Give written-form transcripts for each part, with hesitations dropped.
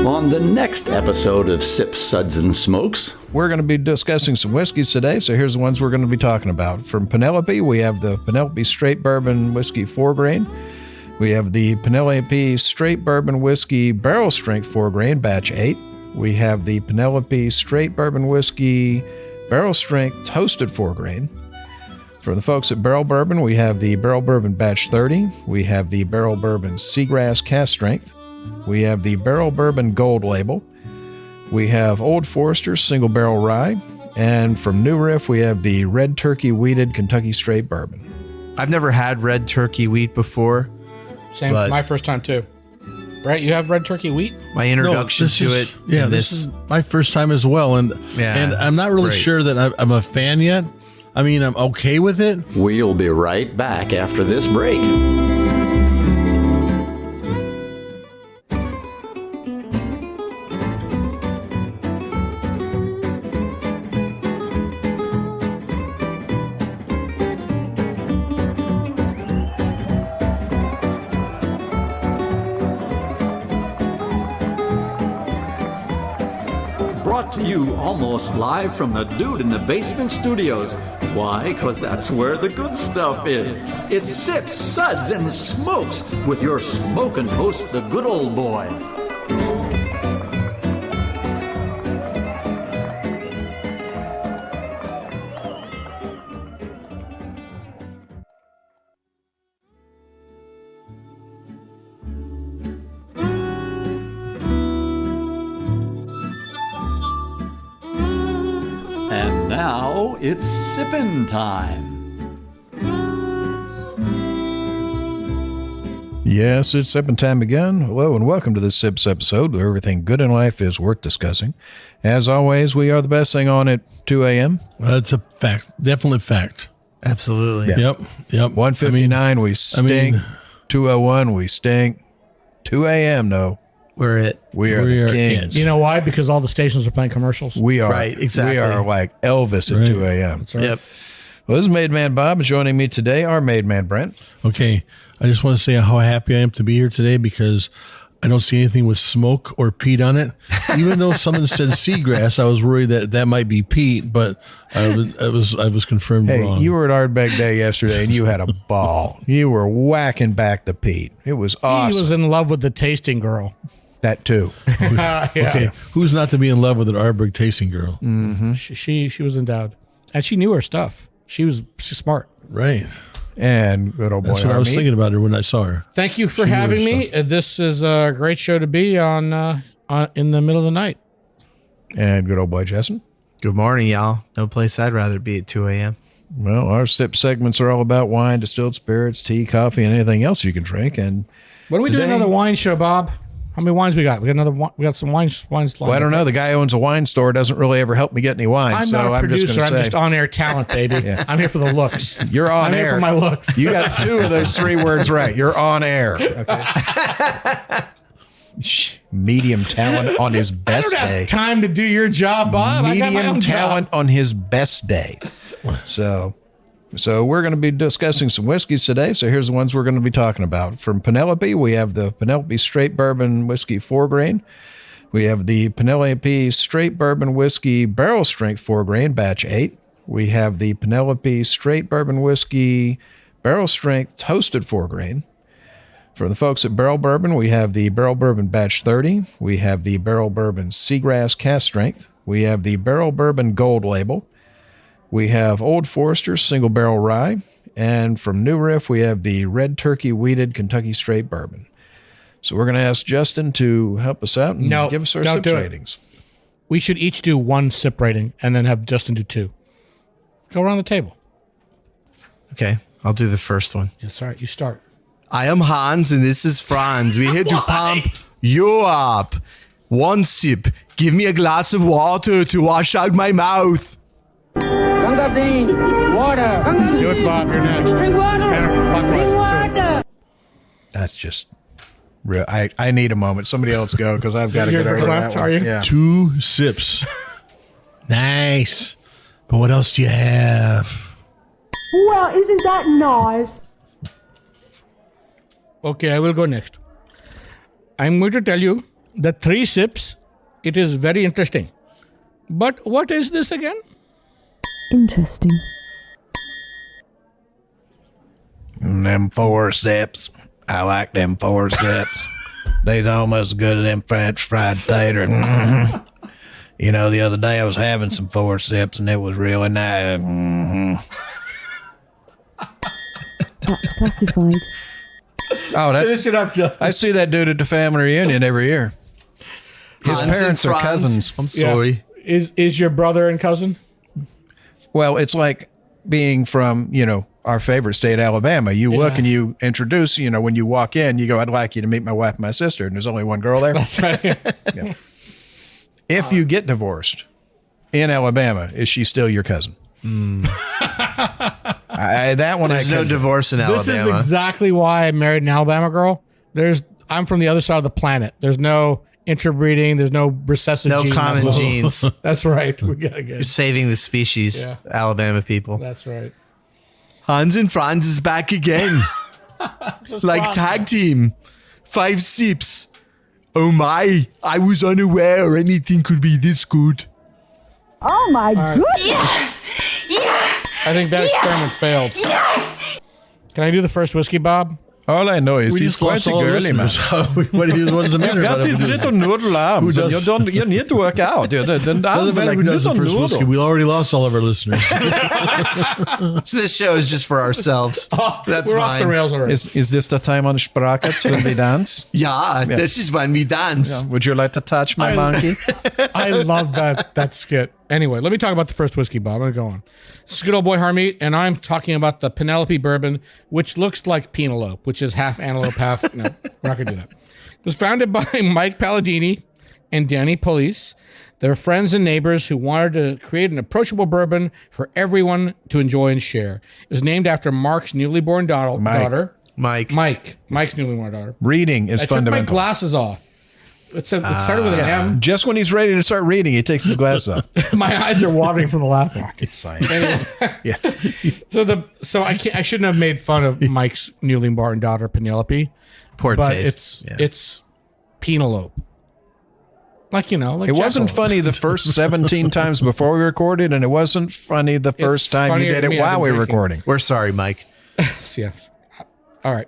On the next episode of Sips, Suds, and Smokes, we're going to be discussing some whiskeys today, so here's the ones we're going to be talking about. From Penelope, we have the Penelope Straight Bourbon Whiskey 4-grain. We have the Penelope Straight Bourbon Whiskey Barrel Strength 4-grain, Batch 8. We have the Penelope Straight Bourbon Whiskey Barrel Strength Toasted 4-grain. For the folks at Barrell Bourbon, we have the Barrell Bourbon Batch 30. We have the Barrell Bourbon Seagrass Cast Strength. We have the Barrell Bourbon Gold Label. We have Old Forester Single Barrel Rye. And from New Riff, we have the Red Turkey Wheated Kentucky Straight Bourbon. I've never had red turkey wheat before. Same, my first time too. Brent, you have red turkey wheat? My introduction to it. Yeah, this is my first time as well. And I'm not really sure that I'm a fan yet. I mean, I'm okay with it. We'll be right back after this break. Brought to you almost live from the Dude in the Basement Studios. Why? Because that's where the good stuff is. It's Sips, Suds, and Smokes with your smoking host, the good old boys. And now it's sippin' time. Yes, it's sipping time again. Hello and welcome to this Sips episode where everything good in life is worth discussing. As always, we are the best thing on at 2 a.m. That's a fact. Definite fact. Absolutely. Yep. 1:59, we stink. 2:01, we stink. 2 a.m., no. We are the kings. You know why? Because all the stations are playing commercials. We are. Right, exactly. We are like Elvis at 2 a.m. That's right. Yep. Well, this is Made Man Bob, and joining me today, our Made Man Brent. Okay. I just want to say how happy I am to be here today because I don't see anything with smoke or peat on it. Even though someone said seagrass, I was worried that might be peat, but I was confirmed wrong. Hey, you were at Ardbeg Day yesterday, and you had a ball. You were whacking back the peat. It was awesome. He was in love with the tasting girl. That too. Okay, who's not to be in love with an Ardbeg tasting girl? Mm-hmm. She was endowed, and she knew her stuff. She's smart. Right. And good old boy. That's what I was thinking about her when I saw her. Thank you for having me. This is a great show to be on in the middle of the night. And good old boy Jessen. Good morning, y'all. No place I'd rather be at 2 a.m. Well, our sip segments are all about wine, distilled spirits, tea, coffee, and anything else you can drink. And when we do another wine show, Bob? How many wines we got? We got some wines. Well, I don't know. The guy who owns a wine store doesn't really ever help me get any wine. I'm so not a producer. I'm just on air talent, baby. Yeah. I'm here for the looks. You're on I'm air. Here for my looks. You got 2 of those 3 words right. You're on air. Okay. Medium talent on his best day. I don't have time to do your job, Bob. Medium talent on his best day. So we're going to be discussing some whiskeys today. So here's the ones we're going to be talking about. From Penelope, we have the Penelope Straight Bourbon Whiskey 4-grain. We have the Penelope Straight Bourbon Whiskey Barrel Strength 4-grain, Batch 8. We have the Penelope Straight Bourbon Whiskey Barrel Strength Toasted 4-grain. For the folks at Barrell Bourbon, we have the Barrell Bourbon Batch 30. We have the Barrell Bourbon Seagrass Cast Strength. We have the Barrell Bourbon Gold Label. We have Old Forester Single Barrel Rye. And from New Riff, we have the Red Turkey Wheated Kentucky Straight Bourbon. So we're going to ask Justin to help us out and give us our sip ratings. We should each do 1 sip rating and then have Justin do 2. Go around the table. Okay, I'll do the first one. That's all right. You start. I am Hans and this is Franz. We're here to pump you up. 1 sip. Give me a glass of water to wash out my mouth. Water. Do it, Bob. You're next. Drink water. Let's do it. That's just real. I need a moment. Somebody else go because I've got to get over that one. Are you? Yeah. 2 sips. Nice. But what else do you have? Well, isn't that nice? Okay, I will go next. I'm going to tell you the 3 sips, it is very interesting. But what is this again? Interesting. Them 4 sips. I like them 4 sips. They's almost as good as them French fried tater. Mhm. You know, the other day I was having some 4 sips and it was really nice. Mhm. That's classified. Oh, Finish it up, Justin. I see that dude at the family reunion every year. His Hans and parents are Franz. cousins. I'm sorry. Is your brother and cousin? Well, it's like being from, you know, our favorite state, Alabama. You look and you introduce, you know, when you walk in, you go, I'd like you to meet my wife and my sister. And there's only one girl there. That's right. Yeah. If you get divorced in Alabama, is she still your cousin? That one There's I no couldn't- divorce in This Alabama. is exactly why I married an Alabama girl. I'm from the other side of the planet. There's no interbreeding. There's no recessive no gene common level. genes. That's right. We got You're good. saving the species, Yeah. Alabama people. That's right. Hans and Franz is back again. Like tag team. 5 sips. Oh my, I was unaware anything could be this good. Oh my goodness. I think that experiment failed. Can I do the first whiskey, Bob? All I know is We he's just lost quite a all our girly man. listeners. what does it matter? Got about these him? little noodle arms. Who And does- you need to work out. The arms Doesn't are matter like who does the little first whiskey. noodles. We already lost all of our listeners. So this show is just for ourselves. That's We're fine. off the rails already. Is this the time on Sprockets when we dance? Yeah, this is when we dance. Would you like to touch my monkey? I love that skit. Anyway, let me talk about the first whiskey, Bob. I'm going to go on. This is good old boy Harmeet, and I'm talking about the Penelope Bourbon, which looks like Penelope, which is half antelope, half... No, we're not going to do that. It was founded by Mike Palladini and Danny Police. They're friends and neighbors who wanted to create an approachable bourbon for everyone to enjoy and share. It was named after Mark's newly born daughter. Mike. Mike's newly born daughter. Reading is I took my fundamental. glasses off. It started with an M. Just when he's ready to start reading, he takes his glasses off. My eyes are watering from the laughing. It's science. Yeah. So I shouldn't have made fun of Mike's newly born daughter Penelope, Poor but taste. it's Penelope. Like, you know, like It wasn't Jackalope. funny the first 17 times before we recorded, and it wasn't funny the first It's time you funnier did to it me, I've while been we were drinking. recording. We're sorry, Mike. Yeah. All right.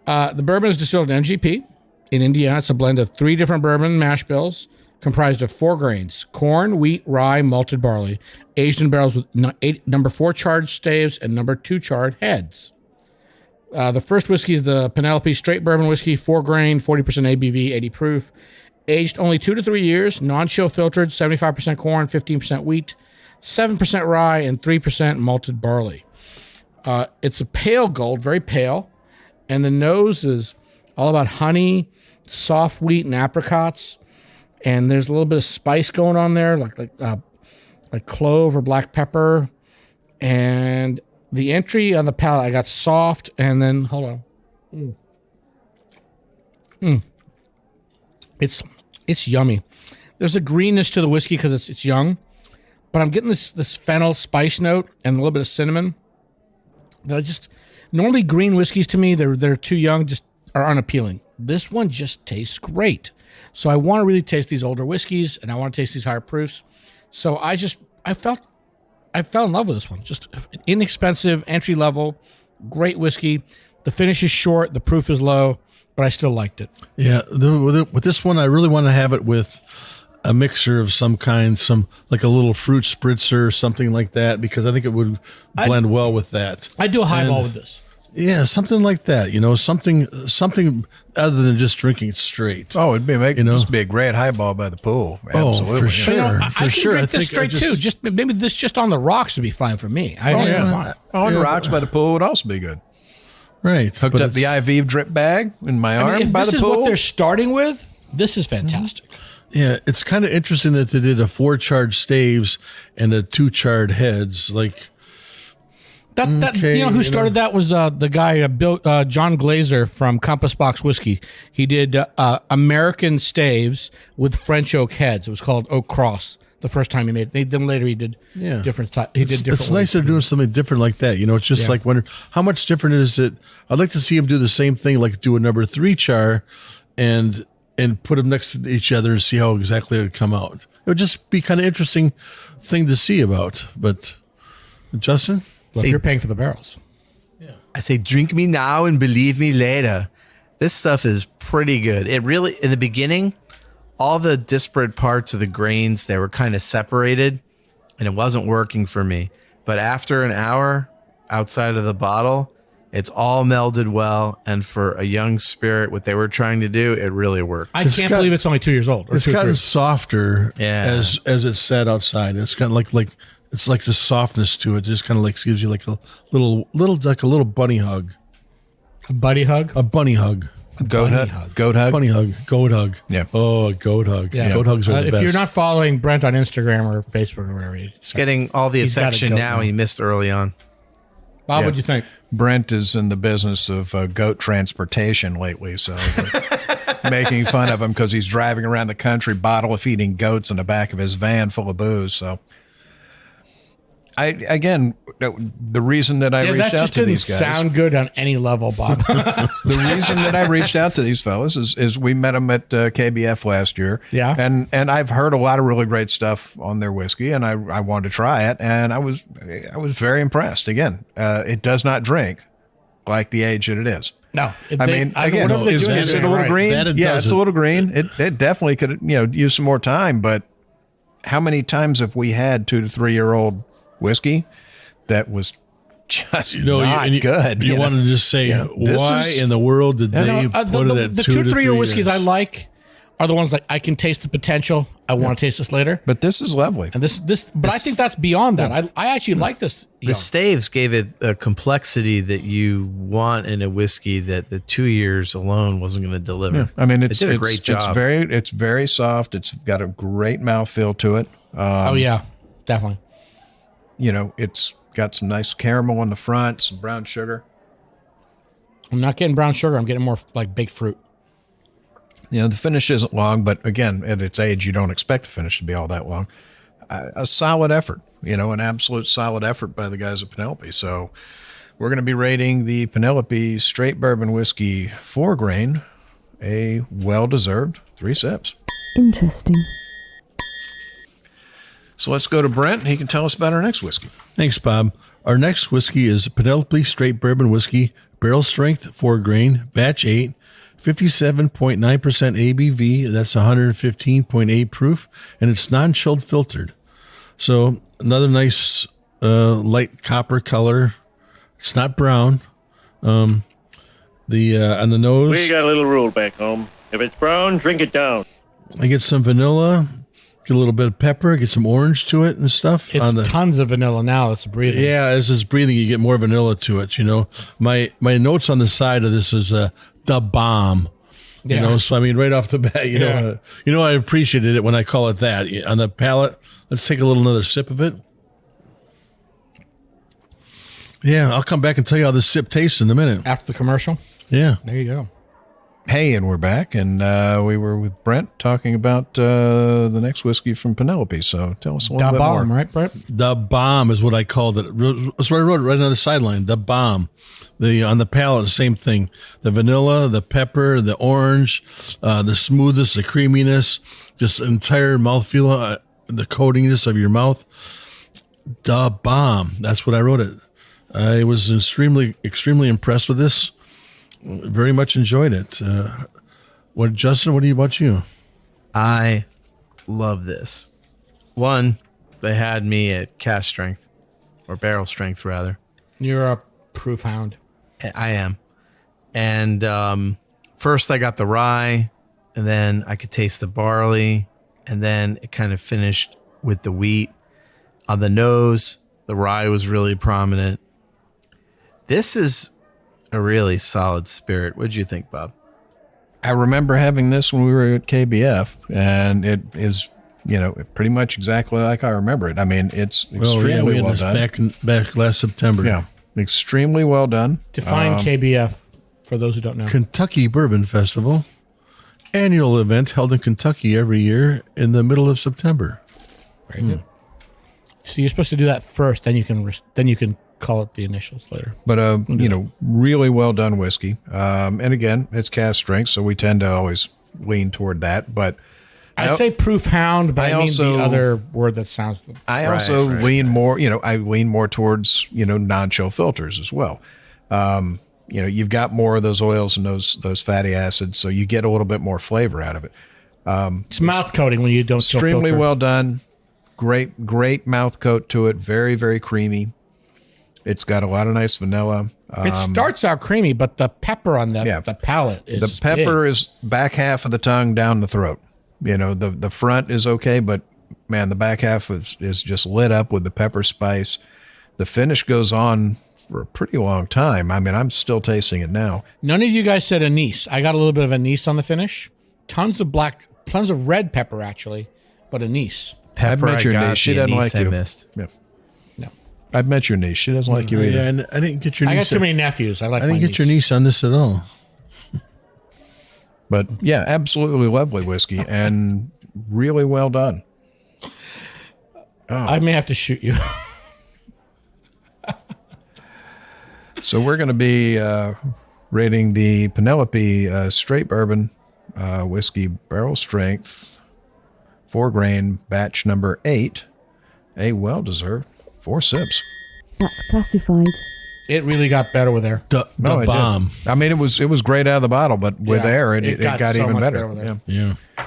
The bourbon is distilled in MGP. In Indiana, it's a blend of 3 different bourbon mash bills comprised of 4 grains: corn, wheat, rye, malted barley, aged in barrels with number 4 charred staves and number 2 charred heads. The first whiskey is the Penelope Straight Bourbon Whiskey, 4 grain, 40% ABV, 80 proof, aged only 2 to 3 years, non-chill filtered, 75% corn, 15% wheat, 7% rye, and 3% malted barley. It's a pale gold, very pale, and the nose is all about honey, soft wheat, and apricots, and there's a little bit of spice going on there, like clove or black pepper, and the entry on the palate, I got soft, and then hold on, it's yummy. There's a greenness to the whiskey because it's young, but I'm getting this fennel spice note and a little bit of cinnamon. That I just normally green whiskeys to me they're too young, just are unappealing. This one just tastes great. So I want to really taste these older whiskeys and I want to taste these higher proofs. So I fell in love with this one. Just inexpensive, entry level, great whiskey. The finish is short, the proof is low, but I still liked it. Yeah, with this one, I really want to have it with a mixer of some kind, like a little fruit spritzer or something like that, because I think it would blend well with that. I'd do a highball with this. Yeah, something like that. You know, something other than just drinking it straight. Oh, it'd be You know? this be a great highball by the pool. Absolutely. for But, sure. you know, I For can sure. drink I this think I straight too. Just maybe this just on the rocks would be fine for me. On rocks by the pool would also be good. Right. Hooked but up the IV drip bag in my I arm mean, if by this the is pool. what they're starting with, this is fantastic. Yeah, it's kind of interesting that they did a 4 charred staves and a 2 charred heads. Like, You know who started that was the guy John Glazer from Compass Box Whiskey. He did American staves with French oak heads. It was called Oak Cross. The first time he made it. Then later he did different. He did different. it's nice they're doing something different like that. You know, it's just like wonder how much different is it? I'd like to see him do the same thing, like do a number 3 char, and and put them next to each other and see how exactly it would come out. It would just be kind of interesting thing to see about. But Justin? Well, you're paying for the barrels. I say, drink me now and believe me later. This stuff is pretty good. It really, in the beginning, all the disparate parts of the grains, they were kind of separated and it wasn't working for me. But after an hour outside of the bottle, it's all melded well. And for a young spirit, what they were trying to do, it really worked. I can't believe it's only 2 years old. It's gotten softer Yeah. as it's sat outside. It's kind of like it's like the softness to it. Just kind of like gives you like a little like a little bunny hug. A buddy hug? A bunny hug. Goat hug. Goat hug. Bunny hug. Goat hug. Yeah. Oh, a goat hug. Yeah. Goat hugs are the If best. you're not following Brent on Instagram or Facebook or wherever, It's getting all the He's got a affection goat now now. he missed early on. Bob, Yeah. what'd you think? Brent is in the business of goat transportation lately, so we're making fun of him because he's driving around the country bottle feeding goats in the back of his van full of booze. So, the reason that I Yeah, reached that out just to didn't these guys, sound good on any level, Bob. the reason that I reached out to these fellas is we met them at KBF last year. Yeah. And I've heard a lot of really great stuff on their whiskey, and I wanted to try it, and I was very impressed. Again, it does not drink like the age that it is. No. I mean, again, whatever they're is doing, it they're a doing little right. green? That it Yeah, it's a doesn't. little green. It definitely could use some more time. But how many times have we had 2 to 3 year old whiskey that was just not good? You want to just say, this why is- in the world did No, they no, put it at the 2 2 to 3 year 3 whiskeys years? I like are the ones like I can taste the potential. I want to taste this later. But this is lovely. And but I think that's beyond that. I actually like this. The staves gave it a complexity that you want in a whiskey that the 2 years alone wasn't going to deliver. I mean, It did a great job. It's very soft. It's got a great mouthfeel to it. Oh yeah, definitely. It's got some nice caramel on the front, some brown sugar. I'm not getting brown sugar. I'm getting more like baked fruit. The finish isn't long, but again, at its age, you don't expect the finish to be all that long. A solid effort, an absolute solid effort by the guys at Penelope. So we're going to be rating the Penelope Straight Bourbon Whiskey 4-grain, a well-deserved 3 sips. Interesting. So let's go to Brent, and he can tell us about our next whiskey. Thanks, Bob. Our next whiskey is Penelope Straight Bourbon Whiskey, barrel strength, 4-grain, batch 8, 57.9% ABV. That's 115.8 proof, and it's non-chilled filtered. So another nice light copper color. It's not brown. On the nose, We got a little rule back home. If it's brown, drink it down. I get some vanilla, get a little bit of pepper, get some orange to it and stuff. It's tons of vanilla now. It's breathing. Yeah, as it's breathing, you get more vanilla to it. My notes on the side of this is the bomb. Yeah. So I mean, right off the bat, I appreciated it when I call it that. On the palate, let's take another sip of it. Yeah, I'll come back and tell you how this sip tastes in a minute. After the commercial, Yeah. there you go. Hey, and we're back, and we were with Brent talking about the next whiskey from Penelope. So tell us a little Da bit bomb, more. right, Brent? The bomb is what I called it. That's what I wrote right on the sideline. The bomb. On the palate, same thing. The vanilla, the pepper, the orange, the smoothness, the creaminess, just entire mouthfeel, the coatingness of your mouth. The bomb. That's what I wrote it. I was extremely impressed with this. Very much enjoyed it. Justin, what about you? I love this. One, they had me at cask strength, or barrel strength, rather. You're a proof hound. I am. And first I got the rye, and then I could taste the barley, and then it kind of finished with the wheat. On the nose, the rye was really prominent. This is a really solid spirit. What'd you think, Bob? I remember having this when we were at KBF, and it is, pretty much exactly like I remember it. I mean, it's extremely we had well this done. back last September. Yeah, extremely well done. Define KBF for those who don't know. Kentucky Bourbon Festival, annual event held in Kentucky every year in the middle of September. Very good. So you're supposed to do that first, then you can call it the initials later. But really well done whiskey. And again, it's cask strength, so we tend to always lean toward that. But I'd say proof hound, but I mean also- the other word that sounds. I also lean more, I lean more towards, non-chill filters as well. You've got more of those oils and those fatty acids, so you get a little bit more flavor out of it. It's mouth coating when you don't. Extremely well done. Great mouth coat to it. Very, very creamy. It's got a lot of nice vanilla. It starts out creamy, but the pepper on the palate is the pepper is back half of the tongue down the throat. The front is okay, but man, the back half is just lit up with the pepper spice. The finish goes on for a pretty long time. I mean, I'm still tasting it now. None of you guys said anise. I got a little bit of anise on the finish. Tons of red pepper actually, but anise. Pepper, I've met your niece. She doesn't like I you. missed. Yeah. No. I've met your niece. She doesn't like you either. Yeah, and I didn't get your I niece. got too many nephews. I didn't get your niece on this at all. But yeah, absolutely lovely whiskey and really well done. I may have to shoot you. So we're going to be rating the Penelope straight bourbon whiskey barrel strength 4-grain batch number 8, a well-deserved 4 sips. That's classified. It really got better with air. The No, it did. bomb. I mean, it was great out of the bottle, but with Yeah, air, it got so even much better. with air. Yeah. Yeah.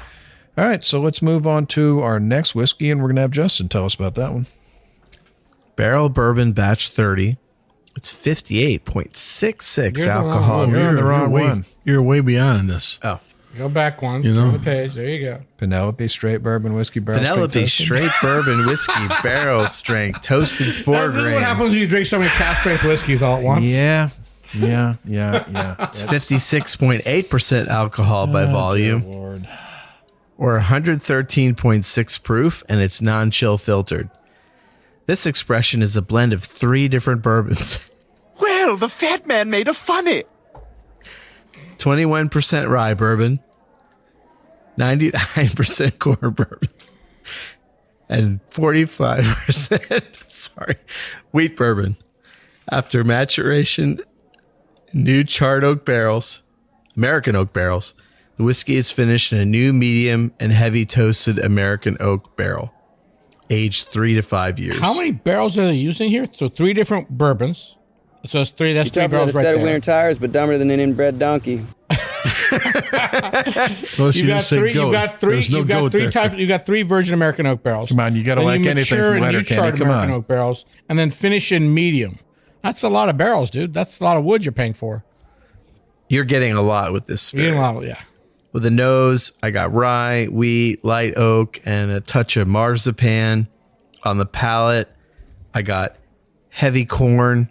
All right, so let's move on to our next whiskey, and we're going to have Justin tell us about that one. Barrel Bourbon Batch 30. It's 58.66 You're the alcohol. wrong You're on the wrong way, one. You're way beyond this. Oh, Go back one. You know? On the page. There you go. Penelope straight bourbon whiskey barrel Penelope strength toasted. Straight Bourbon Whiskey Barrel Strength Toasted 4 This is what grain. happens when you drink so many cast strength whiskeys all at once. Yeah. It's 56.8% alcohol by volume, Lord. or 113.6 proof, and it's non-chill filtered. This expression is a blend of 3 different bourbons. Well, the fat man made a funny. 21% rye bourbon, 99% corn bourbon, and 45% wheat bourbon. After maturation, new charred oak barrels, American oak barrels, the whiskey is finished in a new medium and heavy toasted American oak barrel, aged 3 to 5 years. How many barrels are they using here? So 3 different bourbons. So it's 3. That's 3 Tougher than a barrels right set of there. winter tires, but dumber than an inbred donkey. Unless You got just say 3. goat. You got 3. There's no You got goat 3 there. types. You got 3 virgin American oak barrels. Come on, you got to Then like anything mature from and you Letterkenny. charred Come American on. oak barrels, and then finish in medium. That's a lot of barrels, dude. That's a lot of wood you're paying for. You're getting a lot with this You're getting spirit. a lot, yeah. With the nose, I got rye, wheat, light oak, and a touch of marzipan. On the palate, I got heavy corn,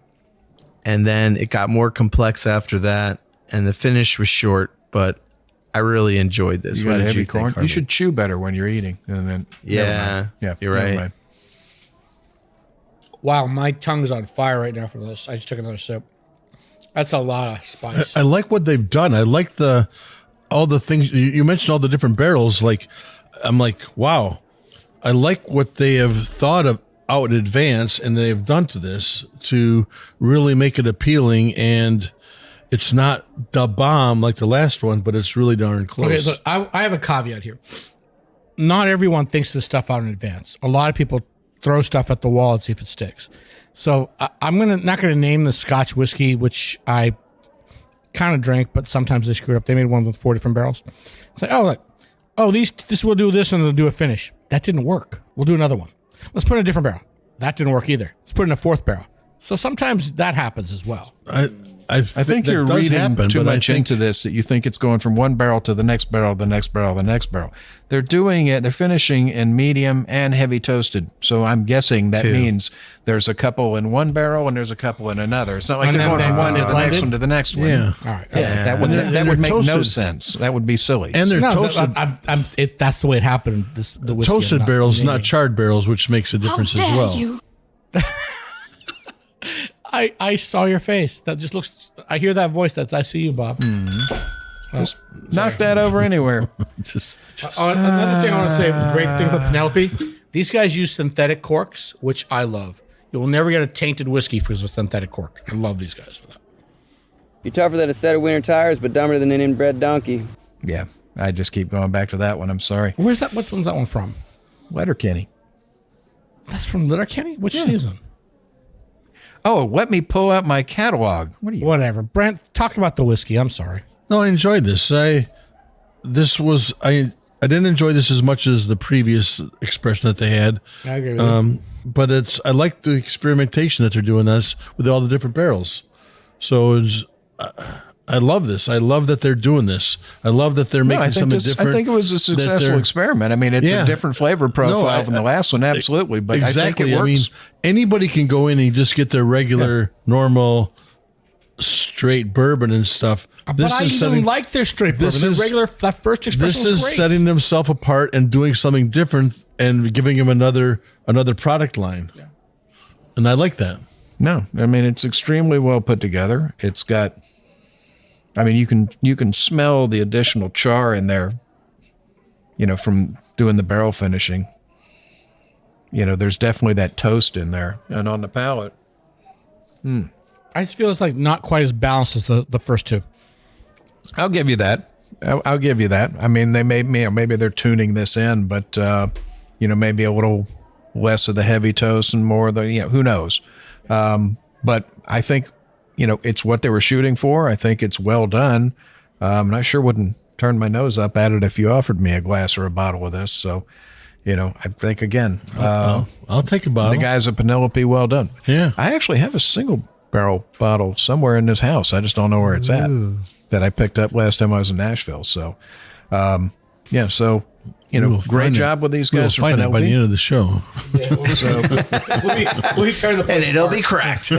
and then it got more complex after that. And the finish was short, but I really enjoyed this. You What got did heavy you corn. think, You Harmeet? should chew better when you're eating. And then Yeah, you're never right. mind. Wow, my tongue's on fire right now from this. I just took another sip. That's a lot of spice. I like what they've done. I like all the things you mentioned, all the different barrels. Like, I'm like, wow, I like what they have thought of out in advance, and they've done to this to really make it appealing. And it's not the bomb like the last one, but it's really darn close. Okay, so I have a caveat here. Not everyone thinks this stuff out in advance. A lot of people throw stuff at the wall and see if it sticks. So I'm not gonna name the Scotch whiskey, which I kind of drank, but sometimes they screwed up. They made one with 4 different barrels. It's like, oh, look, this will do this, and they'll do a finish. That didn't work. We'll do another one. Let's put in a different barrel. That didn't work either. Let's put in a 4th barrel. So sometimes that happens as well. I think that you're does reading happen, too but I much think- into this, that you think it's going from one barrel to the next barrel, the next barrel, the next barrel. They're doing it. They're finishing in medium and heavy toasted. So I'm guessing that 2. means there's a couple in one barrel and there's a couple in another. It's not like And they're then going from one to the blended? next one to the next one. Yeah. All right. Yeah, that would And that would they're make no toasted. sense. That would be silly. And they're No, toasted. that's the way it happened. The whiskey, Toasted I'm barrels, naming. not charred barrels, which makes a difference as well. I saw your face. That just looks. I hear that voice. I see you, Bob. Just knock that over anywhere. Another thing I want to say, great thing with Penelope, these guys use synthetic corks, which I love. You will never get a tainted whiskey because of synthetic cork. I love these guys for that. You're tougher than a set of winter tires, but dumber than an inbred donkey. Yeah. I just keep going back to that one. I'm sorry. Where's that? What one's that one from? Letterkenny. That's from Letterkenny? Which season? Oh, let me pull out my catalog. What are you? Whatever. Brent, talk about the whiskey. I'm sorry. No, I enjoyed this. I didn't enjoy this as much as the previous expression that they had. I agree with you. But I like the experimentation that they're doing this with all the different barrels. So I love this. I love that they're doing this. I love that they're making something different. I think it was a successful experiment. I mean, it's a different flavor profile from the last one, absolutely. But exactly. I think it works. I mean, anybody can go in and just get their regular, normal, straight bourbon and stuff. But I even like their straight bourbon. Their regular, that first expression This was is great. setting themselves apart and doing something different and giving them another product line. Yeah. And I like that. No, I mean, it's extremely well put together. It's got, I mean, you can smell the additional char in there, from doing the barrel finishing. There's definitely that toast in there. And on the palate. I just feel it's like not quite as balanced as the first two. I'll give you that. I'll give you that. I mean, maybe they're tuning this in, but, maybe a little less of the heavy toast and more of the, who knows? But I think, it's what they were shooting for. I think it's well done. And I sure wouldn't turn my nose up at it if you offered me a glass or a bottle of this. So, I think, again, I'll take a bottle. The guys at Penelope, well done. Yeah. I actually have a single barrel bottle somewhere in this house. I just don't know where it's at, that I picked up last time I was in Nashville. So, so, great job with these guys from Penelope. By the end of the show. We turn the And it'll be cracked.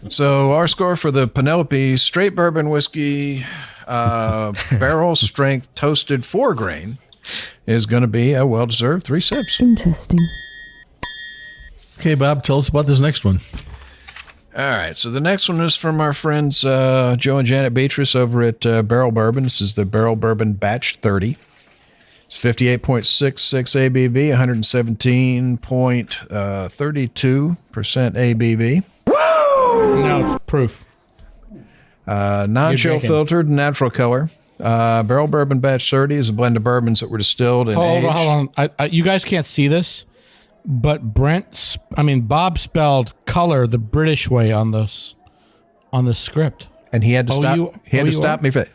So our score for the Penelope straight bourbon whiskey, barrel strength toasted 4-grain is going to be a well-deserved 3 sips. Interesting. Okay, Bob, tell us about this next one. All right, so the next one is from our friends Joe and Janet Beatrice over at Barrell Bourbon. This is the Barrell Bourbon Batch 30. It's 58.66 ABV, 117.32% ABV. No, it's proof. Non-chill filtered, natural color. Barrell Bourbon Batch 30 is a blend of bourbons that were distilled and aged. Hold on. You guys can't see this, but Bob spelled color the British way on the script. And he had to stop. He had to stop me for that.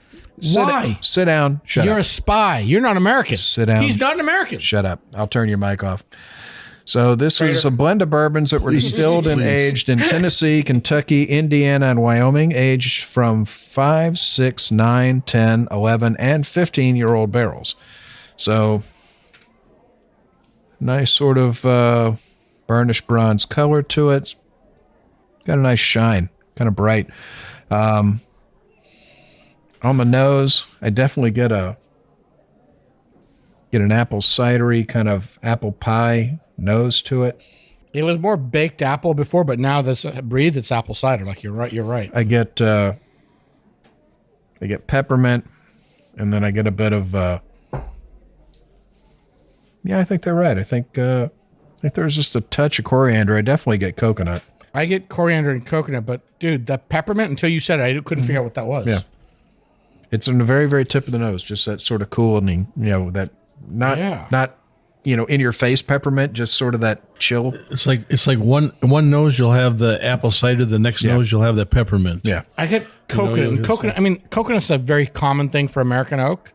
Why? Sit down. Shut up. You're a spy. You're not American. Sit down. He's not an American. Shut up. I'll turn your mic off. So this is a blend of bourbons that were distilled and aged in Tennessee, Kentucky, Indiana, and Wyoming, aged from 5, 6, 9, 10, 11, and 15-year-old barrels. So nice sort of burnished bronze color to it. Got a nice shine, kind of bright. On the nose, I definitely get an apple cidery kind of apple pie nose to it. It was more baked apple before, but now this it's apple cider. Like you're right. I get peppermint, and then I get a bit of I think they're right. I think there's just a touch of coriander. I definitely get coconut. I get coriander and coconut, but dude, that peppermint, until you said it, I couldn't figure out what that was. Yeah. It's on the very, very tip of the nose, just that sort of cooling, that not in your face peppermint, just sort of that chill. It's like one nose you'll have the apple cider, the next nose you'll have that peppermint. Yeah. I get coconut. And coconut's a very common thing for American oak,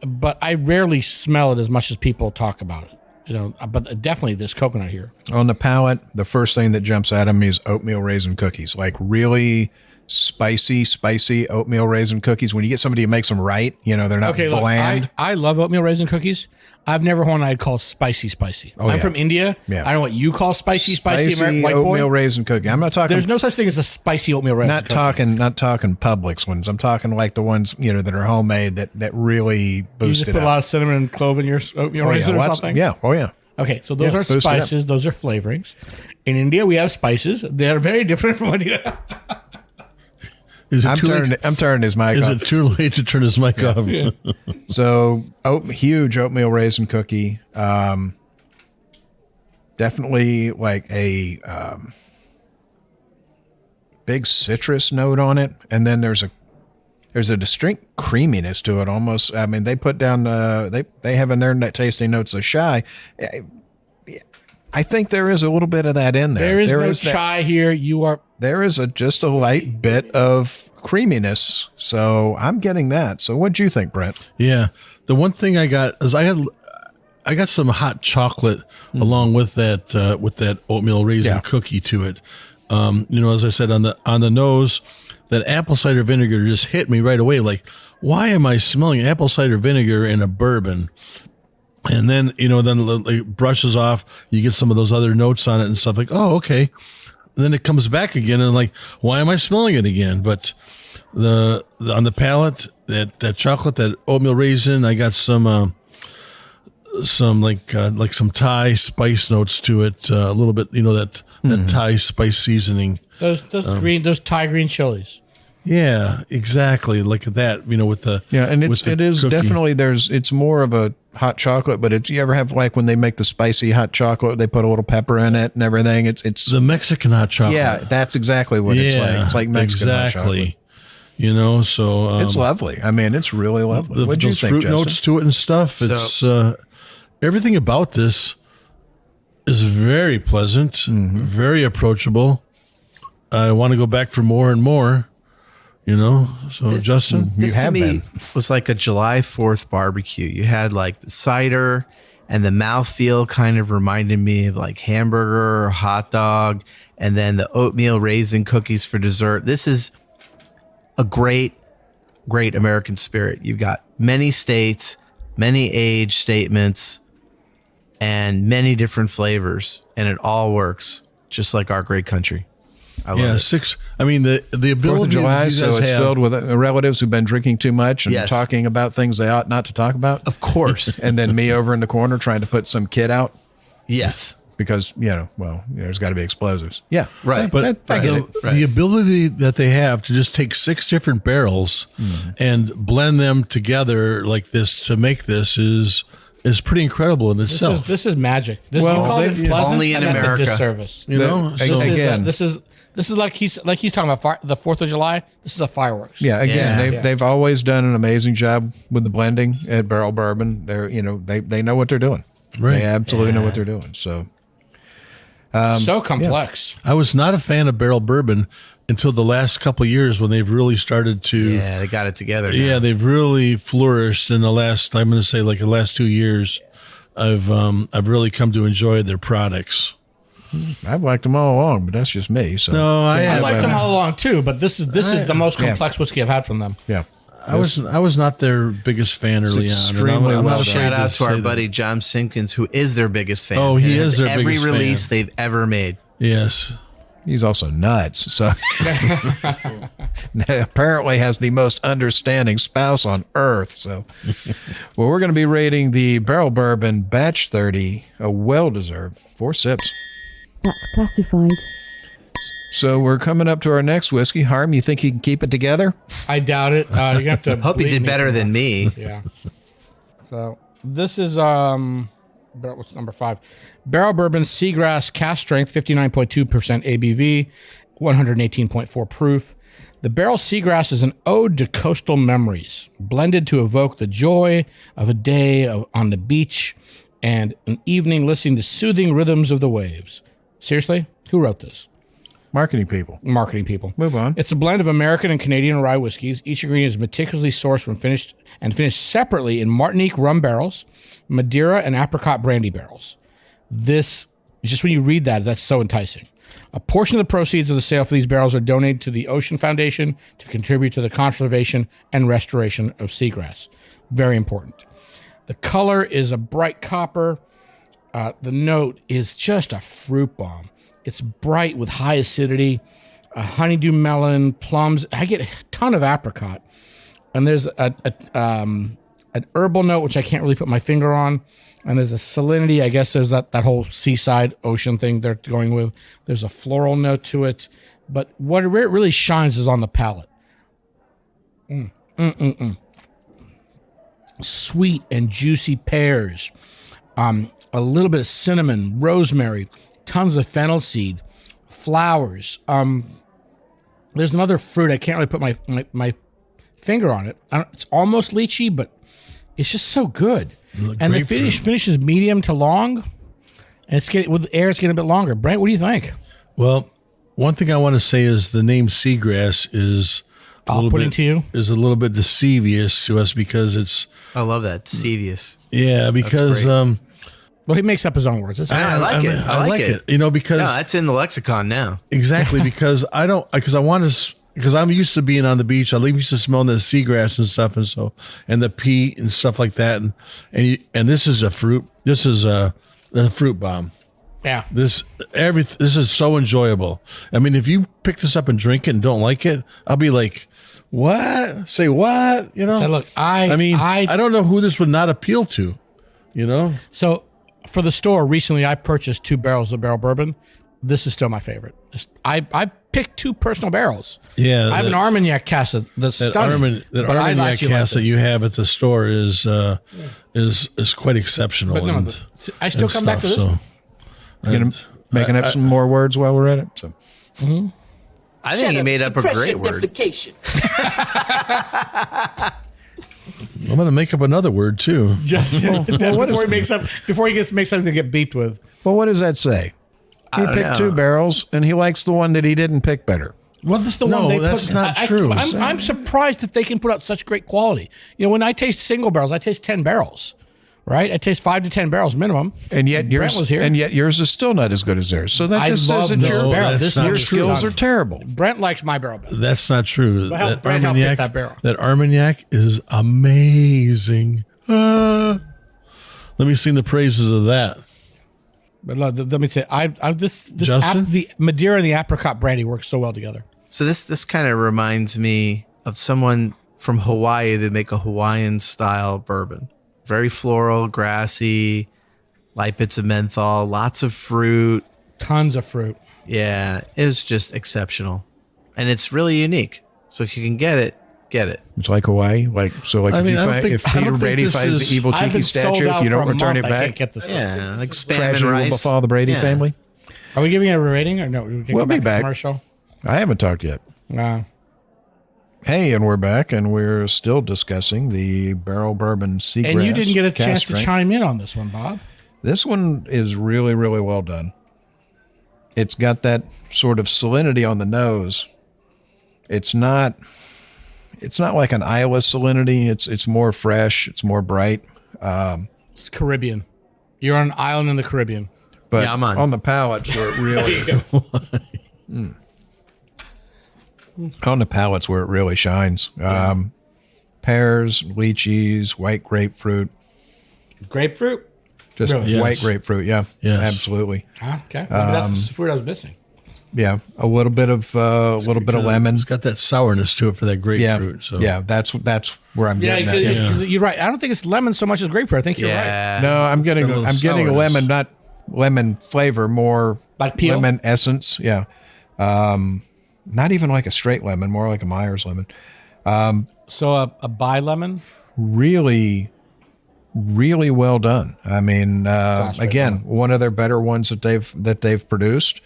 but I rarely smell it as much as people talk about it. But definitely there's coconut here. On the palate, the first thing that jumps out at me is oatmeal raisin cookies, like really spicy oatmeal raisin cookies. When you get somebody who makes them right, they're not bland. Look, I love oatmeal raisin cookies. I've never one I'd call spicy. I'm from India. Yeah. I don't know what you call spicy American white boy. Oatmeal raisin cookie. I'm not talking. There's no such thing as a spicy oatmeal raisin cookie. Not talking Publix ones. I'm talking like the ones that are homemade that really boost it. You just put a lot of cinnamon and clove in your oatmeal raisin or something. Yeah. Oh yeah. Okay, so those are spices. Those are flavorings. In India, we have spices. They are very different from what you have. I'm turning his mic off. Is it too late to turn his mic off? Yeah. So, huge oatmeal raisin cookie. Definitely like a big citrus note on it. And then there's there's a distinct creaminess to it almost. I mean, they put down, they have in their tasting notes a shy. I think there is a little bit of that in there. There is no chai here. There is just a light bit of creaminess. So I'm getting that. So what'd you think, Brent? Yeah. The one thing I got is I got some hot chocolate along with that oatmeal raisin cookie to it. As I said on the nose, that apple cider vinegar just hit me right away. Like, why am I smelling apple cider vinegar in a bourbon? And then, it brushes off. You get some of those other notes on it and stuff like, oh, okay. And then it comes back again and like, why am I smelling it again? But on the palate, that chocolate, that oatmeal raisin, I got some some Thai spice notes to it. A little bit, that Thai spice seasoning. Those Thai green chilies. Yeah, exactly. Like that, with the and it is cookie. definitely it's more of a hot chocolate, but you ever have like when they make the spicy hot chocolate, they put a little pepper in it and everything. It's the Mexican hot chocolate. Yeah, that's exactly what it's like. It's like Mexican hot chocolate. So it's lovely. I mean, it's really lovely. What'd you those think, fruit Justin? notes to it and stuff. It's everything about this is very pleasant, very approachable. I want to go back for more and more. So Justin, this you have to me been. was like a July 4th barbecue. You had like the cider, and the mouthfeel kind of reminded me of like hamburger or hot dog, and then the oatmeal raisin cookies for dessert. This is a great American spirit. You've got many states, many age statements, and many different flavors, and it all works just like our great country. I love it. I mean, the ability 4th of July, that so you guys it's have, filled with relatives who've been drinking too much and Yes. talking about things they ought not to talk about. Of course. And then me over in the corner trying to put some kid out Yes. because, there's got to be explosives. Yeah. Right. But I get it. the ability that they have to just take 6 different barrels and blend them together like this to make this is pretty incredible in itself. This is magic. You Well, call it they- pleasant, only in and that's a America. disservice. This is like he's talking about the 4th of July. This is a fireworks. Yeah, again, Yeah. they've always done an amazing job with the blending at Barrell Bourbon. They're they know what they're doing. Right. They absolutely know what they're doing. So So complex. I was not a fan of Barrel Bourbon until the last couple of years when they've really started to. Yeah, they got it together now. Yeah, they've really flourished in the last. I'm going to say like the last 2 years. I've really come to enjoy their products. I've liked them all along, but that's just me. So No, I like them all along too, but this is the most Yeah. complex whiskey I've had from them. yeah. I was not their biggest fan early on. extremely and I'm well not done. afraid Shout out to say our that. buddy John Simpkins, who is their biggest fan. Oh, he And is has their every biggest release fan. they've ever made. Yes. He's also nuts. So apparently has the most understanding spouse on earth. So, well, we're going to be rating the Barrell Bourbon Batch 30, a well-deserved 4 sips. That's classified. So we're coming up to our next whiskey. Harm, you think he can keep it together? I doubt it. You have to Hope he believe did me better for than that. me. Yeah. So this is what's number 5? Barrel Bourbon Seagrass Cask Strength, 59.2% ABV, 118.4 proof. The Barrel Seagrass is an ode to coastal memories, blended to evoke the joy of a day on the beach and an evening listening to soothing rhythms of the waves. Seriously? Who wrote this? Marketing people. Marketing people. Move on. It's a blend of American and Canadian rye whiskeys. Each ingredient is meticulously sourced from finished separately in Martinique rum barrels, Madeira, and apricot brandy barrels. This, just when you read that, that's so enticing. A portion of the proceeds of the sale for these barrels are donated to the Ocean Foundation to contribute to the conservation and restoration of seagrass. Very important. The color is a bright copper. The note is just a fruit bomb. It's bright with high acidity, honeydew melon, plums. I get a ton of apricot. And there's an herbal note, which I can't really put my finger on. And there's a salinity. I guess there's that whole seaside ocean thing they're going with. There's a floral note to it. But what it really shines is on the palate. Sweet and juicy pears. A little bit of cinnamon, rosemary, tons of fennel seed, flowers. There's another fruit. I can't really put my finger on it. It's almost lychee, but it's just so good. And the finish is medium to long, and it's getting with the air. It's getting a bit longer. Brent, what do you think? Well, one thing I want to say is the name Seagrass is a little bit deceivious to us because it's. I love that, deceivious. Yeah, because well, he makes up his own words. I like it. I like it. You know, because that's in the lexicon now. Exactly, because because I'm used to being on the beach. I used to smelling the seagrass and stuff, and the peat and stuff like that. And this is a fruit. This is a fruit bomb. Yeah. This is so enjoyable. I mean, if you pick this up and drink it and don't like it, I'll be like, what? Say what? You know? So look, I don't know who this would not appeal to. You know? So for the store recently, I purchased 2 barrels of Barrell Bourbon. This is still my favorite. I picked 2 personal barrels. Yeah, I have an Armagnac cask that's stunning. That Armagnac cask that you have at the store is quite exceptional. But I still come back to this one. Making up some more words while we're at it. So. Mm-hmm. I think he made up a great word. I'm going to make up another word too. Before he makes something to get beeped with. Well, what does that say? He picked 2 barrels, and he likes the one that he didn't pick better. Well, this is the one they that's not true. I'm surprised that they can put out such great quality. You know, when I taste single barrels, I taste 10 barrels, right? I taste 5 to 10 barrels minimum. And yet yours is still not as good as theirs. So that just says that your skills are terrible. Brent likes my barrel better. That's not true. That Armagnac is amazing. Let me sing the praises of that. But let me say, the Madeira and the apricot brandy work so well together. So this kind of reminds me of someone from Hawaii that make a Hawaiian style bourbon. Very floral, grassy, light bits of menthol, lots of fruit. Tons of fruit. Yeah, it was just exceptional. And it's really unique. So if you can get it, get it. It's like Hawaii. If Peter Brady finds the evil tiki statue, if you don't return it back, get this like spam tragedy and rice. will befall the Brady family. Are we giving it a rating or no? We'll be back. Commercial? I haven't talked yet. Hey, and we're back, and we're still discussing the Barrell Bourbon Seagrass. And you didn't get a chance to chime in on this one, Bob. This one is really, really well done. It's got that sort of salinity on the nose. It's not like an Iowa salinity. It's more fresh. It's more bright. It's Caribbean. You're on an island in the Caribbean. But yeah, on the palates where it really on the palates where it really shines. Pears, lychees, white grapefruit. Grapefruit? Just white grapefruit, yeah. Yes. Absolutely. Okay. That's the fruit I was missing. Yeah, a little bit of lemon. It's got that sourness to it for that grapefruit. Yeah, that's where I'm getting at. Yeah, you're right. I don't think it's lemon so much as grapefruit. I think you're right. No, I'm getting a lemon, not lemon flavor, more like peel? Lemon essence. Yeah, not even like a straight lemon, more like a Myers lemon. So a bi lemon. Really, really well done. I mean, again, one of their better ones that they've produced.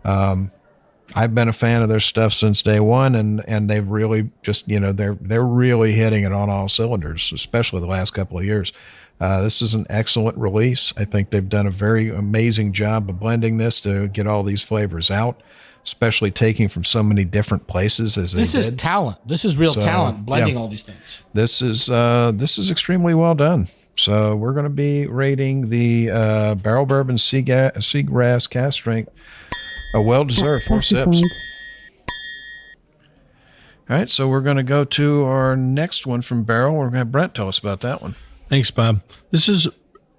I've been a fan of their stuff since day one, and they've really just, they're really hitting it on all cylinders, especially the last couple of years. This is an excellent release. I think they've done a very amazing job of blending this to get all these flavors out, especially taking from so many different places as they did. This is talent. This is real talent, blending all these things. This is extremely well done. So we're going to be rating the Barrell Bourbon Seagrass Cask Strength a well-deserved 4 sips. All right, so we're going to go to our next one from Barrell. We're going to have Brent tell us about that one. Thanks, Bob. This is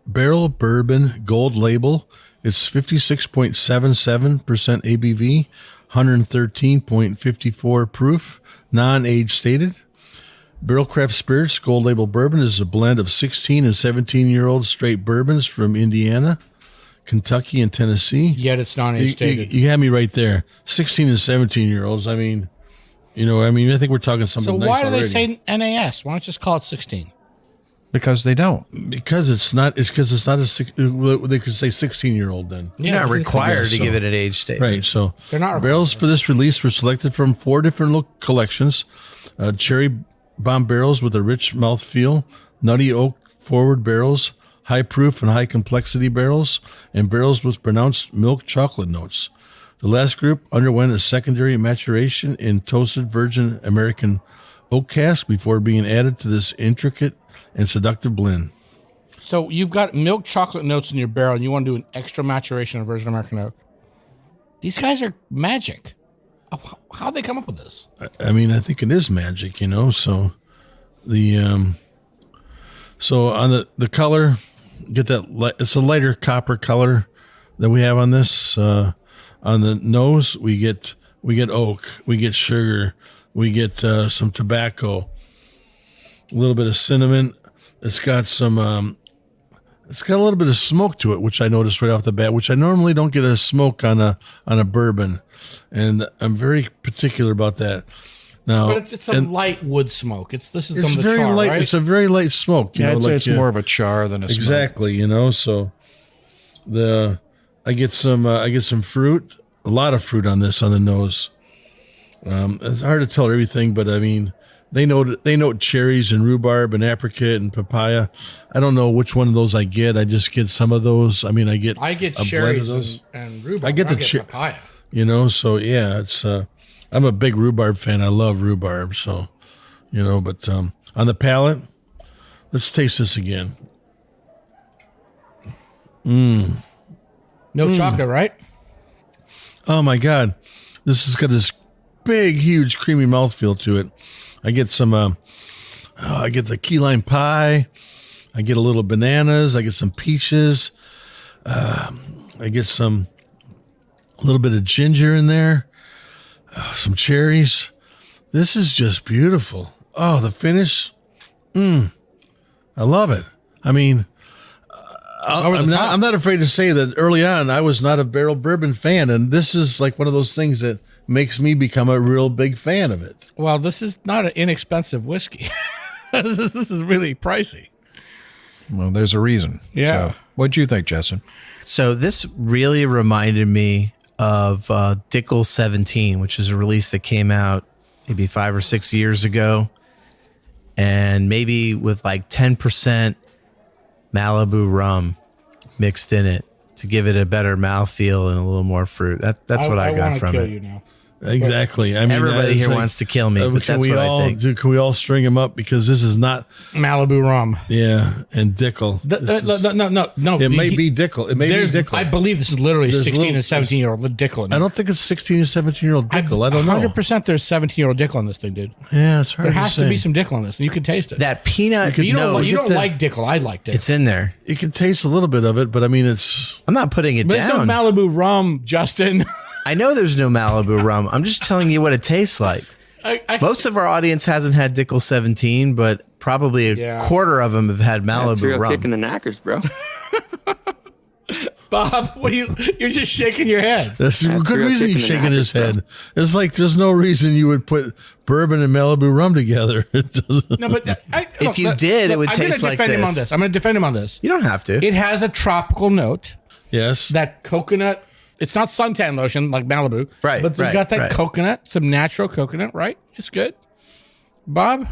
Barrell Bourbon Gold Label. It's 56.77% ABV, 113.54 proof, non-age stated. Barrell Craft Spirits Gold Label Bourbon is a blend of 16 and 17-year-old straight bourbons from Indiana, Kentucky, and Tennessee. Yet it's non-age stated. You had me right there. 16 and 17-year-olds. I mean, I think we're talking something nice already. So why do they say NAS? Why don't you just call it 16? Because they don't. Because it's not a, they could say 16-year-old then. You're not required to give it an age statement. Right, so they're not barrels for this release were selected from 4 different collections. Cherry bomb barrels with a rich mouthfeel, nutty oak forward barrels, high proof and high complexity barrels, and barrels with pronounced milk chocolate notes. The last group underwent a secondary maturation in toasted virgin American oak cask before being added to this intricate and seductive blend. So you've got milk chocolate notes in your barrel, and you want to do an extra maturation of virgin American oak. These guys are magic. How'd they come up with this? I mean, I think it is magic, So the so on the color, get that it's a lighter copper color that we have on this. On the nose, we get oak, we get sugar, we get some tobacco, a little bit of cinnamon. It's got a little bit of smoke to it, which I noticed right off the bat, which I normally don't get a smoke on a bourbon, and I'm very particular about that. Now, but it's a light wood smoke. It's very char, light. right? It's a very light smoke. I'd say it's more of a char than a smoke. Exactly. So I get some fruit, a lot of fruit on this on the nose. It's hard to tell everything, but I mean, they note cherries and rhubarb and apricot and papaya. I don't know which one of those I get. I just get some of those. I mean, I get cherries and rhubarb. I get papaya. So yeah, it's I'm a big rhubarb fan. I love rhubarb. So, but on the palate, let's taste this again. Milk chocolate, right? Oh my God, this has got this big, huge, creamy mouthfeel to it. I get some, I get the key lime pie. I get a little bananas. I get some peaches. I get a little bit of ginger in there. Some cherries. This is just beautiful. Oh, the finish. I love it. I mean, I'm not afraid to say that early on I was not a Barrell Bourbon fan, and this is like one of those things that makes me become a real big fan of it. Well, this is not an inexpensive whiskey. This is really pricey. Well, there's a reason. Yeah. So, what'd you think, Justin? So this really reminded me of Dickel 17, which is a release that came out maybe 5 or 6 years ago, and maybe with like 10% Malibu rum mixed in it to give it a better mouthfeel and a little more fruit. That's what I got from it. You now. Exactly. I mean, everybody here wants to kill me, but that's what I think. Can we all string them up? Because this is not Malibu rum. Yeah, and Dickel. No. It may be Dickel. It may be Dickel. I believe this is literally 16 and 17-year-old Dickel. I don't think it's 16 and 17-year-old Dickel. I don't know. 100% there's 17-year-old Dickel on this thing, dude. Yeah, it's hard to say. There has to be some Dickel on this, and you can taste it. That peanut. You don't like Dickel. I liked it. It's in there. You can taste a little bit of it, but I mean, I'm not putting it down. There's no Malibu rum, Justin. I know there's no Malibu rum. I'm just telling you what it tastes like. Most of our audience hasn't had Dickel 17, but probably a quarter of them have had Malibu rum. Kicking the knackers, bro. Bob, you're just shaking your head. That's a good reason he's shaking his head. It's like there's no reason you would put bourbon and Malibu rum together. No, but if you did, it would taste like this. I'm going to defend him on this. You don't have to. It has a tropical note. Yes. That coconut. It's not suntan lotion like Malibu. Right. But it's got that coconut, some natural coconut, right? It's good. Bob?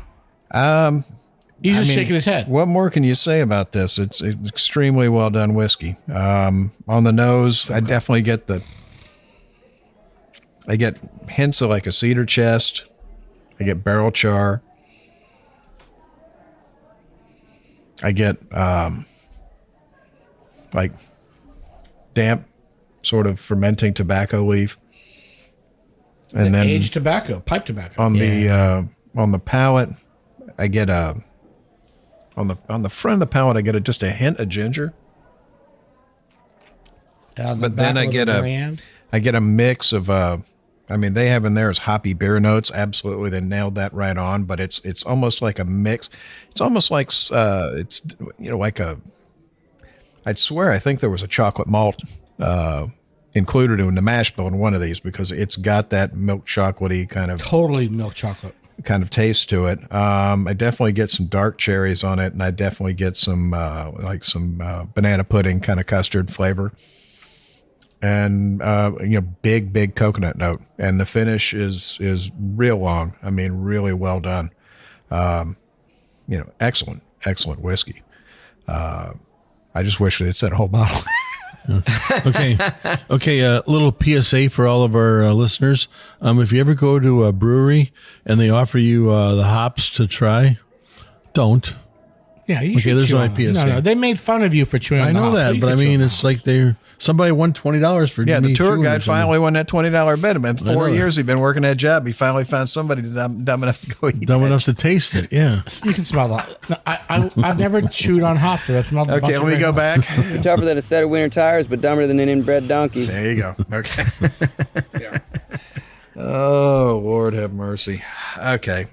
He's just shaking his head. What more can you say about this? It's extremely well done whiskey. On the nose, I definitely get I get hints of like a cedar chest. I get barrel char. I get like damp, sort of fermenting tobacco leaf, and then aged tobacco, pipe tobacco. On the palate, I get on the front of the palate, I get just a hint of ginger. But then I get a mix of I mean, they have in there is hoppy beer notes. Absolutely, they nailed that right on. But it's almost like a mix. It's almost like it's like a. I'd swear I think there was a chocolate malt included in the mash bill in one of these because it's got that milk chocolatey kind of totally milk chocolate kind of taste to it. I definitely get some dark cherries on it, and I definitely get some banana pudding kind of custard flavor, and big coconut note. And the finish is real long. I mean, really well done. Excellent whiskey. I just wish they'd sent a whole bottle. Okay. A little PSA for all of our listeners. If you ever go to a brewery and they offer you the hops to try, don't. Yeah, you should there's chew my on them. PSA. No, they made fun of you for chewing. I know that, but I mean, it's like somebody won $20 for Yeah, me the tour chewing or guide something. finally won that $20 bet. Man, I 4 know years he'd been working that job. He finally found somebody dumb enough to go eat. Dumb enough to taste it. Yeah. You can smell that. No, I've never chewed on hops. But I've smelled. Okay, let me go back. You're tougher than a set of winter tires, but dumber than an inbred donkey. There you go. Okay. Oh, Lord have mercy. Okay.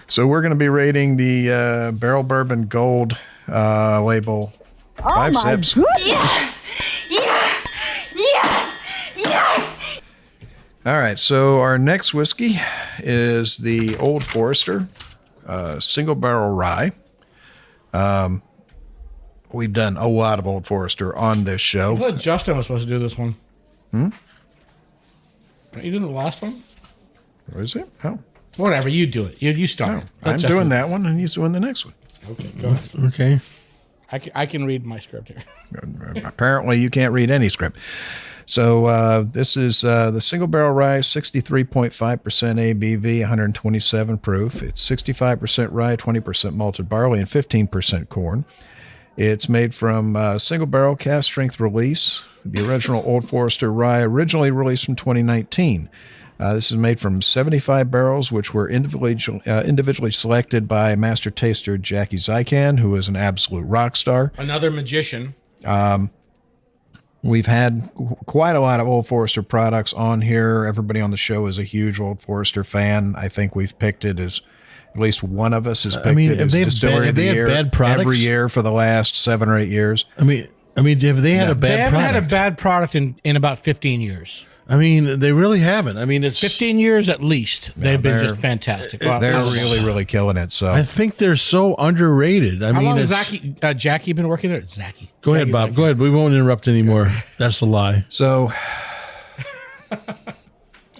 So we're going to be rating the Barrell Bourbon Gold label. 5 sips. Yes! Yes! Yes! Yes! All right. So our next whiskey is the Old Forester Single Barrel Rye. We've done a lot of Old Forester on this I show. thought Justin was supposed to do this one. You did the last one? What is it? Oh, Whatever, you do it. You start. no. I'm doing that one, and he's doing the next one. Okay, go ahead. Okay. I can read my script here. Apparently, you can't read any script. So this is the Single Barrel Rye, 63.5% ABV, 127 proof. It's 65% rye, 20% malted barley, and 15% corn. It's made from single barrel cast strength release. The original Old Forester Rye, originally released from 2019. This is made from 75 barrels, which were individually selected by master taster Jackie Zykan, who is an absolute rock star. Another magician. We've had quite a lot of Old Forester products on here. Everybody on the show is a huge Old Forester fan. I think we've picked it as at least one of us has picked it as Distillery of the Year bad products every year for the last 7 or 8 years. I mean, have they had a They bad haven't product? had a bad product in about 15 years. I mean, they really haven't. I mean, it's 15 years at least. They've been they're- just fantastic. They're really, really killing it. So I think they're so underrated. How long has Jackie been working there? Zachy. Go ahead, Bob. Go ahead. We won't interrupt anymore. That's the lie. So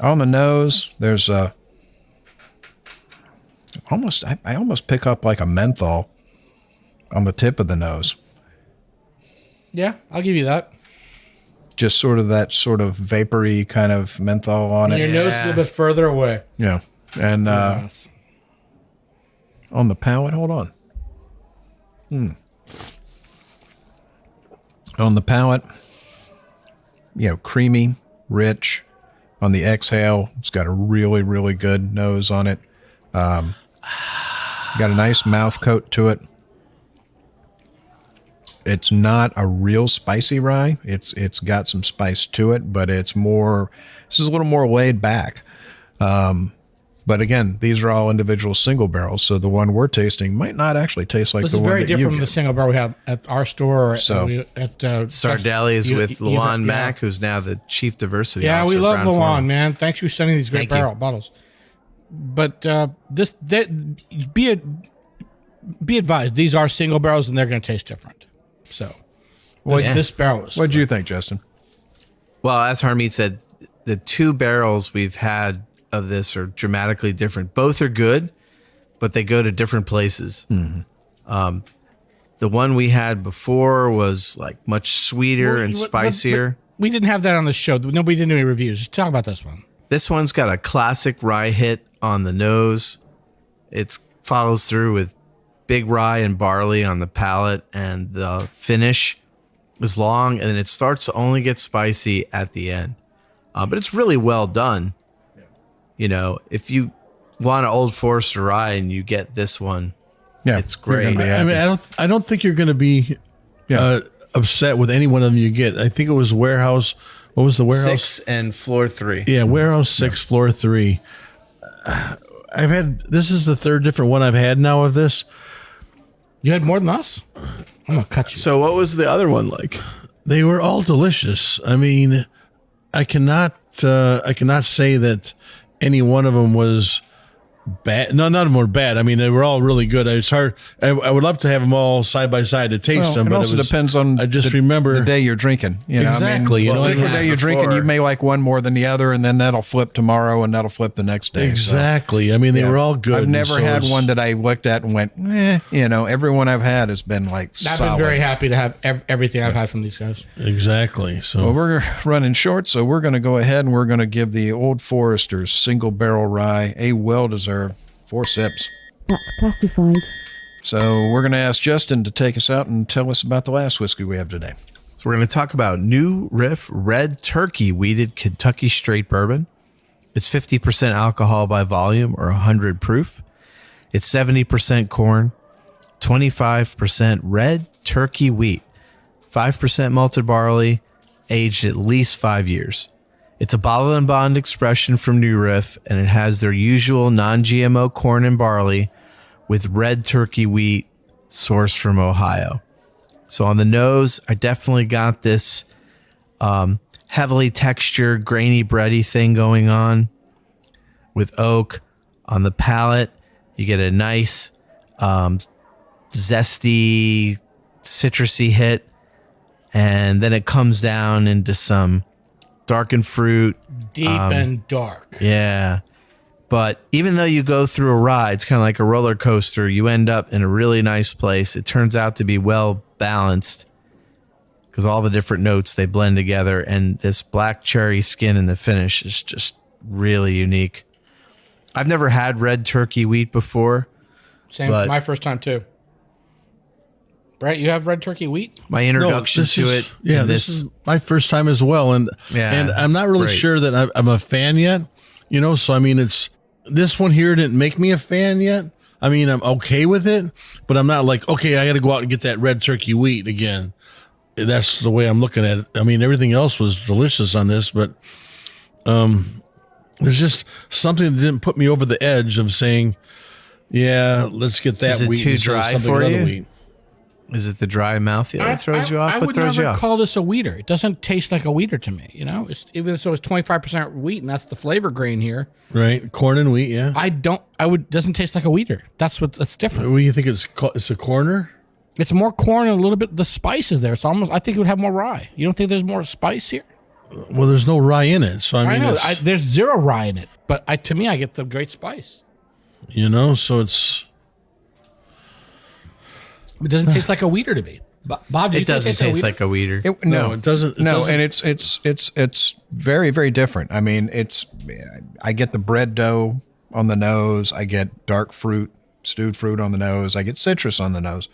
on the nose, there's I almost pick up like a menthol on the tip of the nose. Yeah, I'll give you that. Just sort of that sort of vapory kind of menthol on And it. your nose is a little bit further away. Yeah. And on the palate, hold on. On the palate, creamy, rich. On the exhale, it's got a really, really good nose on it. Got a nice mouth coat to it. It's not a real spicy rye. It's got some spice to it, but this is a little more laid back. But again, these are all individual single barrels, so the one we're tasting might not actually taste like This the is one very that you different from get. the single barrel we have at our store or So- at Sardelli's you- with you- Luan yeah. Mack, who's now the chief diversity Yeah, officer. we love Brown Luan, Forman. man. Thanks for sending these great Thank you. bottles. But be advised, these are single barrels and they're going to taste different. So this barrel is. What do you think, Justin? Well, as Harmeet said, the 2 barrels we've had of this are dramatically different. Both are good, but they go to different places. Mm-hmm. The one we had before was like much sweeter and spicier. But we didn't have that on the show. Nobody did any reviews. Just talk about this one. This one's got a classic rye hit on the nose. It follows through with big rye and barley on the palate, and the finish is long, and then it starts to only get spicy at the end. But it's really well done. If you want an Old Forester Rye and you get this one, it's great. You're gonna be I mean, I don't think you're going to be upset with any one of them you get. I think it was Warehouse. What was the Warehouse? 6 and floor 3. Yeah, Warehouse 6, floor 3. This is the 3rd different one I've had now of this. You had more than us? I'm going to cut you. So what was the other one like? They were all delicious. I mean, I cannot say that any one of them was bad. No, none of them were bad. I mean, they were all really good. It's hard. I would love to have them all side by side to taste them. It But also depends on I just remember the day you're drinking. You know, exactly. I mean, You know, particular day you're drinking, you may like one more than the other, and then that'll flip tomorrow, and that'll flip the next day. Exactly. So, I mean, they were all good. I've never had one that I looked at and went, you know, everyone I've had has been like I've solid. been very happy to have everything I've had from these guys. Exactly. So Well, we're running short, so we're going to go ahead and we're going to give the Old Forester's Single Barrel Rye a well-deserved 4 sips. That's classified. So we're going to ask Justin to take us out and tell us about the last whiskey we have today. So we're going to talk about New Riff Red Turkey Wheated Kentucky Straight Bourbon. It's 50% alcohol by volume or 100 proof. It's 70% corn, 25% red turkey wheat, 5% malted barley, aged at least 5 years. It's a bottle and bond expression from New Riff, and it has their usual non-GMO corn and barley with red turkey wheat sourced from Ohio. So on the nose, I definitely got this heavily textured, grainy, bready thing going on with oak. On the palate, you get a nice zesty, citrusy hit, and then it comes down into some darkened fruit. Deep and dark. Yeah. But even though you go through a ride, it's kind of like a roller coaster, you end up in a really nice place. It turns out to be well balanced because all the different notes, they blend together, and this black cherry skin in the finish is just really unique. I've never had red turkey wheat before. Same, my first time too. Brent, you have red turkey wheat? My introduction to it. Yeah, this is my first time as well. And I'm not really sure that I'm a fan yet, you know? So, I mean, this one here didn't make me a fan yet. I mean, I'm okay with it, but I'm not like, okay, I got to go out and get that red turkey wheat again. That's the way I'm looking at it. I mean, everything else was delicious on this, but there's just something that didn't put me over the edge of saying, yeah, let's get that wheat. Is it too dry for you? Wheat. Is it the dry mouth that throws you off? What throws you off? I would never call this a wheater. It doesn't taste like a wheater to me. You know, even so, it's 25% wheat, and that's the flavor grain here. Right, corn and wheat. Yeah, doesn't taste like a wheater. That's different. What do you think it's a corner? It's more corn and a little bit the spice is there. It's almost. I think it would have more rye. You don't think there's more spice here? Well, there's no rye in it, so I mean, there's zero rye in it. But to me, I get the great spice. You know, so it's. It doesn't taste like a wheater to me. Bob, it doesn't taste like a wheater. No, it doesn't. And it's very, very different. I mean, I get the bread dough on the nose. I get dark fruit, stewed fruit on the nose. I get citrus on the nose.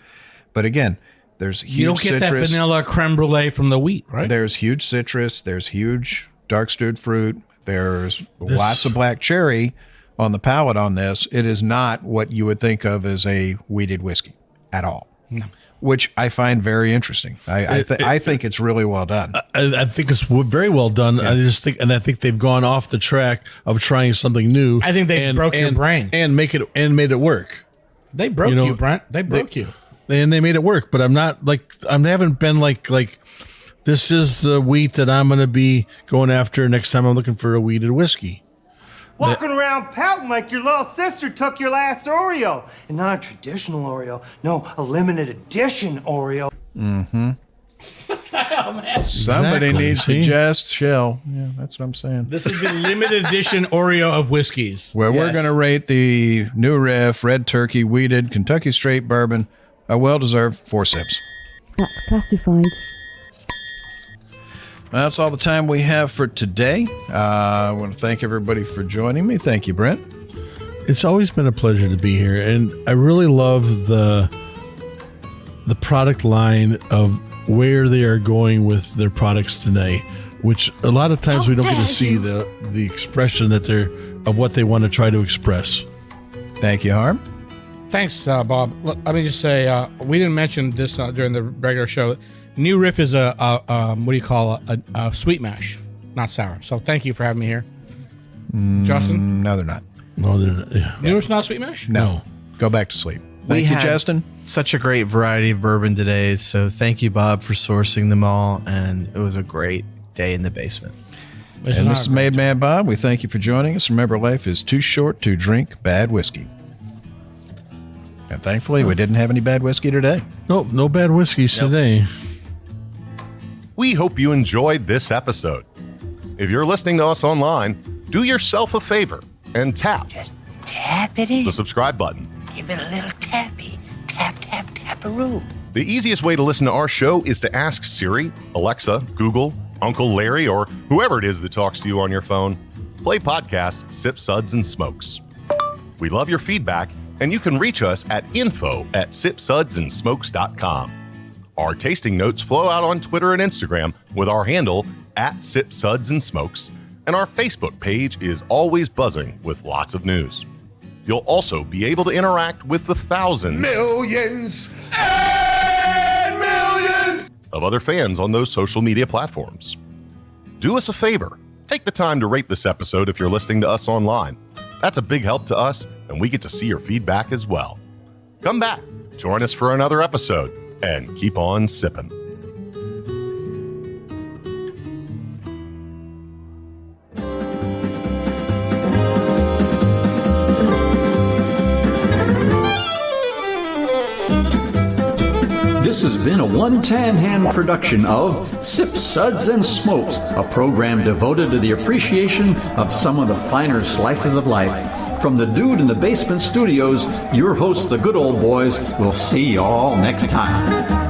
But again, there's huge citrus. You don't get that vanilla creme brulee from the wheat, right? There's huge citrus. There's huge dark stewed fruit. There's lots of black cherry on the palate on this. It is not what you would think of as a wheated whiskey at all. No. Which I find very interesting. I think it's really well done. I think it's very well done. Yeah. I think they've gone off the track of trying something new. I think they broke your brain and made it work. They broke you, Brent. They broke you. And they made it work. But I'm not like I haven't been like this is the wheat that I'm going to be going after next time I'm looking for a wheated whiskey. Walking around pouting like your little sister took your last Oreo. And not a traditional Oreo. No, a limited edition Oreo. Mm-hmm. What the hell, man? Somebody needs to just shell. Yeah, that's what I'm saying. This is the limited edition Oreo of whiskeys. Where we're going to rate the New Riff Red Turkey Wheated Kentucky Straight Bourbon a well-deserved 4 sips. That's classified. Well, that's all the time we have for today. I want to thank everybody for joining me. Thank you, Brent. It's always been a pleasure to be here, and I really love the product line of where they are going with their products today, which a lot of times we don't get to see the expression that of what they want to try to express. Thank you, Harm. Thanks, Bob. Let me just say, we didn't mention this during the regular show. New Riff is a what do you call a sweet mash, not sour. So thank you for having me here. Justin? No, they're not. No, they're not. Yeah. New Riff's not sweet mash? No. Go back to sleep. Thank you, Justin. Such a great variety of bourbon today. So thank you, Bob, for sourcing them all. And it was a great day in the basement. And this is Made Man Bob. We thank you for joining us. Remember, life is too short to drink bad whiskey. And thankfully, we didn't have any bad whiskey today. Nope, no bad whiskeys today. We hope you enjoyed this episode. If you're listening to us online, do yourself a favor and tap Tap it in. the subscribe button. Give it a little tappy. Tap, tap, tap-a-roo. The easiest way to listen to our show is to ask Siri, Alexa, Google, Uncle Larry, or whoever it is that talks to you on your phone. Play podcast Sip, Suds, and Smokes. We love your feedback, and you can reach us at info@sipsudsandsmokes.com. Our tasting notes flow out on Twitter and Instagram with our handle @SipSudsAndSmokes, and our Facebook page is always buzzing with lots of news. You'll also be able to interact with the thousands, Millions and millions of other fans on those social media platforms. Do us a favor. Take the time to rate this episode if you're listening to us online. That's a big help to us, and we get to see your feedback as well. Come back, join us for another episode, and keep on sipping. This has been a One Tan Hand production of Sip, Suds, and Smokes, a program devoted to the appreciation of some of the finer slices of life. From the Dude in the Basement Studios, your hosts, the Good Old Boys, will see y'all next time.